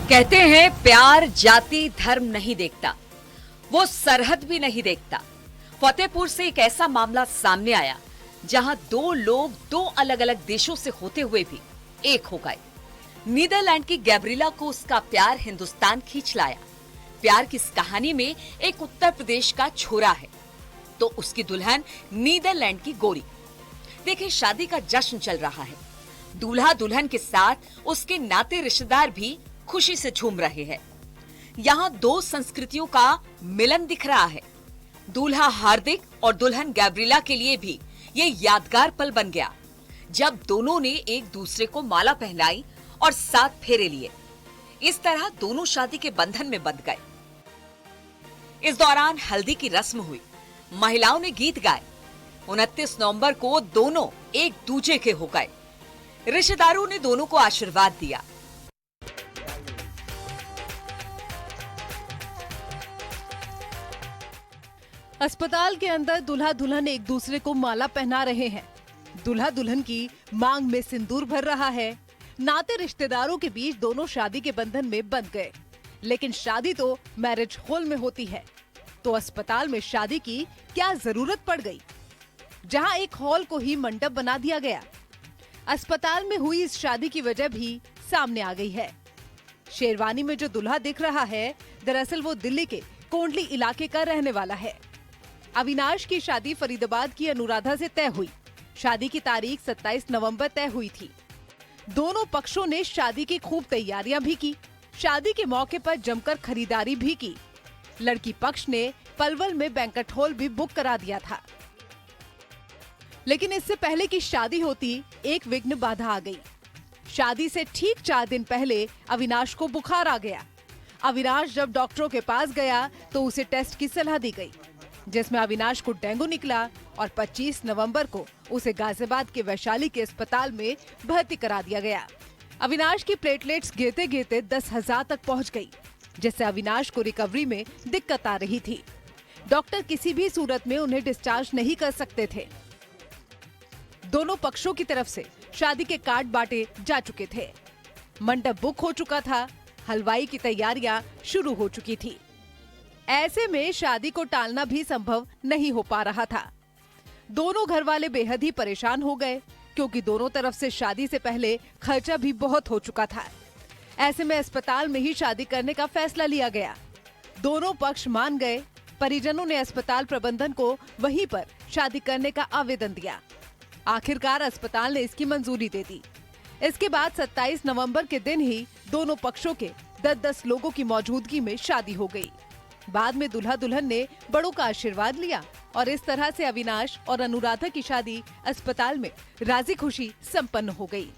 कहते हैं प्यार जाति धर्म नहीं देखता, वो सरहद भी नहीं देखता। फतेहपुर से एक ऐसा मामला सामने आया जहां दो लोग दो अलग अलग देशों से होते हुए भी एक हो गए। नीदरलैंड की गैब्रिला को उसका प्यार हिंदुस्तान खींच लाया। प्यार की इस कहानी में एक उत्तर प्रदेश का छोरा है तो उसकी दुल्हन नीदरलैंड की गोरी। देखिए, शादी का जश्न चल रहा है। दूल्हा दुल्हन के साथ उसके नाते रिश्तेदार भी खुशी से झूम रहे हैं। यहाँ दो संस्कृतियों का मिलन दिख रहा है। दूल्हा हार्दिक और दुल्हन गैब्रिला के लिए भी ये यादगार पल बन गया जब दोनों ने एक दूसरे को माला पहनाई और 7 फेरे लिए। इस तरह दोनों शादी के बंधन में बंध गए। इस दौरान हल्दी की रस्म हुई, महिलाओं ने गीत गाए। 29 नवंबर को दोनों एक दूजे के हो गए। रिश्तेदारों ने दोनों को आशीर्वाद दिया। अस्पताल के अंदर दूल्हा दुल्हन एक दूसरे को माला पहना रहे हैं। दूल्हा दुल्हन की मांग में सिंदूर भर रहा है। नाते रिश्तेदारों के बीच दोनों शादी के बंधन में बंध गए। लेकिन शादी तो मैरिज हॉल में होती है, तो अस्पताल में शादी की क्या जरूरत पड़ गई, जहां एक हॉल को ही मंडप बना दिया गया। अस्पताल में हुई इस शादी की वजह भी सामने आ गई है। शेरवानी में जो दूल्हा दिख रहा है, दरअसल वो दिल्ली के कोंडली इलाके का रहने वाला है। अविनाश की शादी फरीदाबाद की अनुराधा से तय हुई। शादी की तारीख 27 नवंबर तय हुई थी। दोनों पक्षों ने शादी की खूब तैयारियां भी की। शादी के मौके पर जमकर खरीदारी भी की। लड़की पक्ष ने पलवल में बैंक्वेट हॉल भी बुक करा दिया था। लेकिन इससे पहले कि शादी होती, एक विघ्न बाधा आ गई। शादी से ठीक 4 दिन पहले अविनाश को बुखार आ गया। अविनाश जब डॉक्टरों के पास गया तो उसे टेस्ट की सलाह दी गई, जिसमें अविनाश को डेंगू निकला और 25 नवंबर को उसे गाजियाबाद के वैशाली के अस्पताल में भर्ती करा दिया गया। अविनाश की प्लेटलेट्स गिरते गिरते 10,000 तक पहुंच गई, जिससे अविनाश को रिकवरी में दिक्कत आ रही थी। डॉक्टर किसी भी सूरत में उन्हें डिस्चार्ज नहीं कर सकते थे। दोनों पक्षों की तरफ से शादी के कार्ड बांटे जा चुके थे। मंडप बुक हो चुका था। हलवाई की तैयारियां शुरू हो चुकी थी। ऐसे में शादी को टालना भी संभव नहीं हो पा रहा था। दोनों घर वाले बेहद ही परेशान हो गए, क्योंकि दोनों तरफ से शादी से पहले खर्चा भी बहुत हो चुका था। ऐसे में अस्पताल में ही शादी करने का फैसला लिया गया। दोनों पक्ष मान गए। परिजनों ने अस्पताल प्रबंधन को वहीं पर शादी करने का आवेदन दिया। आखिरकार अस्पताल ने इसकी मंजूरी दे दी। इसके बाद 27 नवंबर के दिन ही दोनों पक्षों के 10-10 लोगों की मौजूदगी में शादी हो गई। बाद में दूल्हा दुल्हन ने बड़ों का आशीर्वाद लिया और इस तरह से अविनाश और अनुराधा की शादी अस्पताल में राजी खुशी संपन्न हो गई।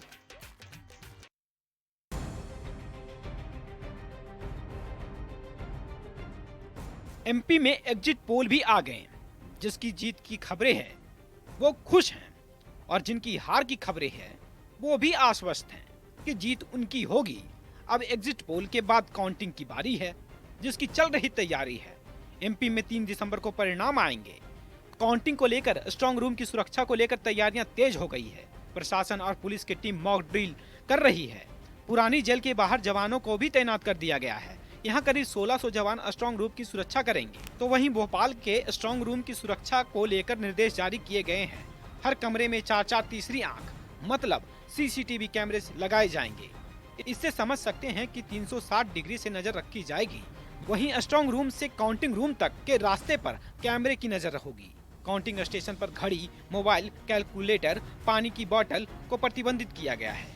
एमपी में एग्जिट पोल भी आ गए। जिसकी जीत की खबरें हैं वो खुश हैं और जिनकी हार की खबरें हैं वो भी आश्वस्त हैं कि जीत उनकी होगी। अब एग्जिट पोल के बाद काउंटिंग की बारी है, जिसकी चल रही तैयारी है। एमपी में 3 दिसंबर को परिणाम आएंगे। काउंटिंग को लेकर स्ट्रांग रूम की सुरक्षा को लेकर तैयारियां तेज हो गई है। प्रशासन और पुलिस की टीम मॉक ड्रिल कर रही है। पुरानी जेल के बाहर जवानों को भी तैनात कर दिया गया है। यहाँ करीब 1600 जवान स्ट्रांग रूम की सुरक्षा करेंगे। तो वहीं भोपाल के स्ट्रांग रूम की सुरक्षा को लेकर निर्देश जारी किए गए हैं। हर कमरे में 4-4 तीसरी आंख मतलब सीसीटीवी कैमरे लगाए जाएंगे। इससे समझ सकते हैं कि 360 डिग्री से नजर रखी जाएगी। वहीं स्ट्रांग रूम से काउंटिंग रूम तक के रास्ते पर कैमरे की नजर होगी। काउंटिंग स्टेशन पर घड़ी, मोबाइल, कैलकुलेटर, पानी की बोतल को प्रतिबंधित किया गया है।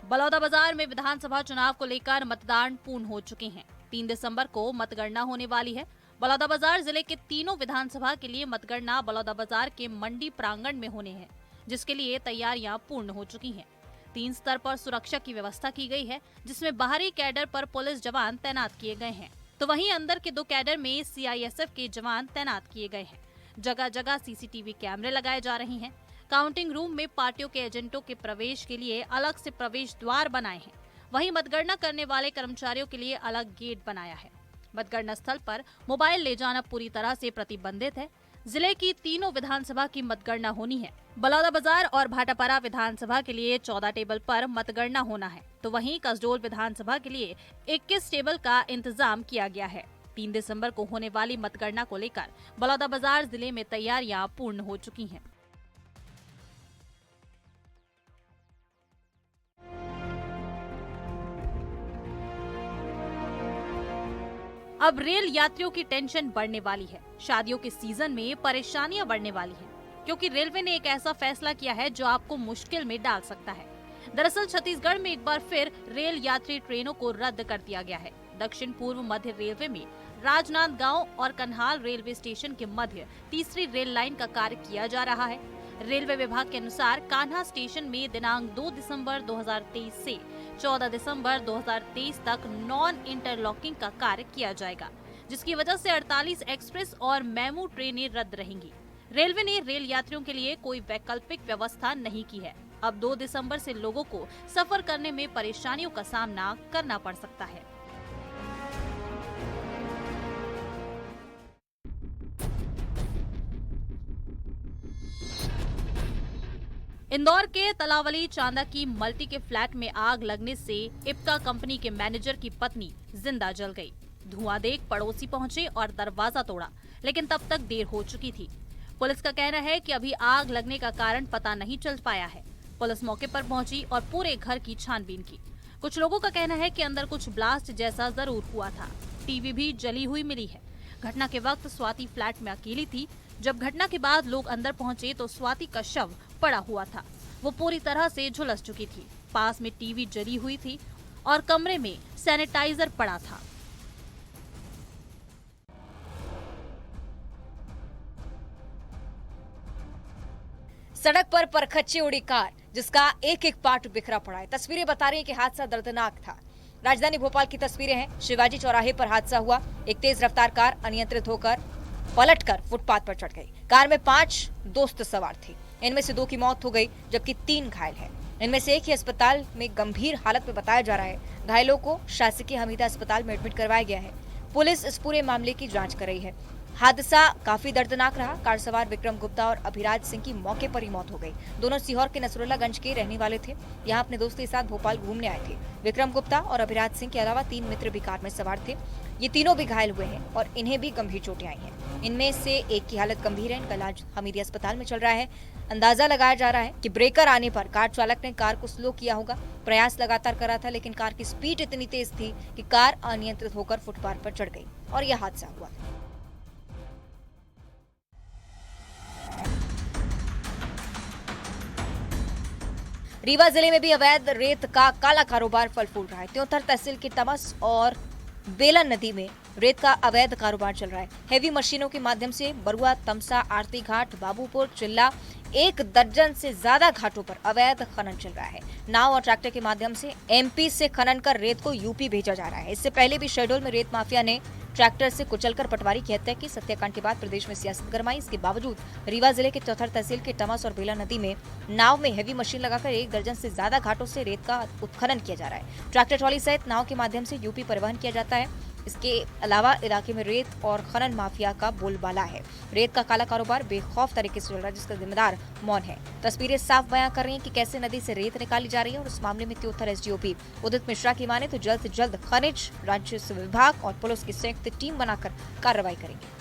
बलौदाबाजार में विधानसभा चुनाव को लेकर मतदान पूर्ण हो चुके हैं। 3 दिसंबर को मतगणना होने वाली है। बलौदाबाजार जिले के तीनों विधानसभा के लिए मतगणना बलौदाबाजार के मंडी प्रांगण में होने हैं, जिसके लिए तैयारियां पूर्ण हो चुकी हैं। 3 स्तर पर सुरक्षा की व्यवस्था की गई है, जिसमें बाहरी कैडर पर पुलिस जवान तैनात किए गए हैं, तो वहीं अंदर के 2 कैडर में सीआईएसएफ के जवान तैनात किए गए हैं। जगह जगह सीसीटीवी कैमरे लगाए जा रहे हैं। काउंटिंग रूम में पार्टियों के एजेंटों के प्रवेश के लिए अलग से प्रवेश द्वार बनाए हैं। वहीं मतगणना करने वाले कर्मचारियों के लिए अलग गेट बनाया है। मतगणना स्थल पर मोबाइल ले जाना पूरी तरह से प्रतिबंधित है। जिले की तीनों विधानसभा की मतगणना होनी है। बलौदाबाजार और भाटापारा विधानसभा के लिए 14 टेबल पर मतगणना होना है, तो वहीं कसडोल विधानसभा के लिए 21 टेबल का इंतजाम किया गया है। 3 दिसंबर को होने वाली मतगणना को लेकर बलौदाबाजार जिले में तैयारियां पूर्ण हो चुकी हैं। अब रेल यात्रियों की टेंशन बढ़ने वाली है। शादियों के सीजन में परेशानियां बढ़ने वाली हैं, क्योंकि रेलवे ने एक ऐसा फैसला किया है जो आपको मुश्किल में डाल सकता है। दरअसल छत्तीसगढ़ में एक बार फिर रेल यात्री ट्रेनों को रद्द कर दिया गया है। दक्षिण पूर्व मध्य रेलवे में राजनांदगांव और कन्हाल रेलवे स्टेशन के मध्य तीसरी रेल लाइन का कार्य किया जा रहा है। रेलवे विभाग के अनुसार कान्हा स्टेशन में दिनांक 2 दिसंबर 2023 से 14 दिसंबर 2023 तक नॉन इंटरलॉकिंग का कार्य किया जाएगा, जिसकी वजह से 48 एक्सप्रेस और मेमू ट्रेनें रद्द रहेंगी। रेलवे ने रेल यात्रियों के लिए कोई वैकल्पिक व्यवस्था नहीं की है। अब 2 दिसंबर से लोगों को सफर करने में परेशानियों का सामना करना पड़ सकता है। इंदौर के तलावली चांदा की मल्टी के फ्लैट में आग लगने से इप्का कंपनी के मैनेजर की पत्नी जिंदा जल गई। धुआं देख पड़ोसी पहुंचे और दरवाजा तोड़ा, लेकिन तब तक देर हो चुकी थी। पुलिस का कहना है कि अभी आग लगने का कारण पता नहीं चल पाया है। पुलिस मौके पर पहुंची और पूरे घर की छानबीन की। कुछ लोगों का कहना है कि अंदर कुछ ब्लास्ट जैसा जरूर हुआ था। टीवी भी जली हुई मिली है। घटना के वक्त स्वाति फ्लैट में अकेली थी। जब घटना के बाद लोग अंदर पहुंचे तो स्वाति का शव पड़ा हुआ था। वो पूरी तरह से झुलस चुकी थी। पास में टीवी जली हुई थी और कमरे में सैनिटाइजर पड़ा था। सड़क पर परखच्चे उड़ी कार, जिसका एक एक पार्ट बिखरा पड़ा है। तस्वीरें बता रही हैं कि हादसा दर्दनाक था। राजधानी भोपाल की तस्वीरें हैं। शिवाजी चौराहे पर हादसा हुआ। एक तेज रफ्तार कार अनियंत्रित होकर पलटकर फुटपाथ पर चढ़ गई। कार में 5 दोस्त सवार थे। इनमें से 2 की मौत हो गई, जबकि 3 घायल हैं। इनमें से एक ही अस्पताल में गंभीर हालत में बताया जा रहा है। घायलों को शासकीय हमीदा अस्पताल में एडमिट करवाया गया है। पुलिस इस पूरे मामले की जांच कर रही है। हादसा काफी दर्दनाक रहा। कार सवार विक्रम गुप्ता और अभिराज सिंह की मौके पर ही मौत हो गई। दोनों सीहोर के नसरुल्लागंज के रहने वाले थे। यहाँ अपने दोस्तों के साथ भोपाल घूमने आए थे। विक्रम गुप्ता और अभिराज सिंह के अलावा 3 मित्र भी कार में सवार थे। ये तीनों भी घायल हुए हैं और इन्हें भी गंभीर चोटें आई हैं। इनमें से एक की हालत गंभीर है। इनका इलाज हमीदी अस्पताल में चल रहा है। अंदाजा लगाया जा रहा है कि ब्रेकर आने पर कार चालक ने कार को स्लो किया होगा। प्रयास लगातार कर रहा था, लेकिन कार की स्पीड इतनी तेज थी कि कार अनियंत्रित होकर फुटपाथ पर चढ़ गई और यह हादसा हुआ। रीवा जिले में भी अवैध रेत का काला कारोबार फल फूल रहा है। त्योंथर तहसील की तमस और बेलन नदी में रेत का अवैध कारोबार चल रहा है। हेवी मशीनों के माध्यम से बरुआ, तमसा, आरती घाट, बाबूपुर, चिल्ला 1 दर्जन से ज्यादा घाटों पर अवैध खनन चल रहा है। नाव और ट्रैक्टर के माध्यम से एमपी से खनन कर रेत को यूपी भेजा जा रहा है। इससे पहले भी शहडोल में रेत माफिया ने ट्रैक्टर से कुचलकर पटवारी की हत्या की। सत्याकांड के बाद प्रदेश में सियासत गरमाई। इसके बावजूद रीवा जिले के चौथर तहसील के तमस और बेला नदी में नाव में हेवी मशीन लगाकर 1 दर्जन से ज्यादा घाटों से रेत का उत्खनन किया जा रहा है। ट्रैक्टर ट्रॉली सहित नाव के माध्यम से यूपी परिवहन किया जाता है। इसके अलावा इलाके में रेत और खनन माफिया का बोलबाला है। रेत का काला कारोबार बेखौफ तरीके से चल रहा है, जिसका जिम्मेदार मौन है। तस्वीरें साफ बयां कर रही हैं कि कैसे नदी से रेत निकाली जा रही है और इस मामले में त्योथर एसडीओपी उदित मिश्रा की माने तो जल्द से जल्द खनिज, राजस्व विभाग और पुलिस की संयुक्त टीम बनाकर कार्रवाई करेंगे।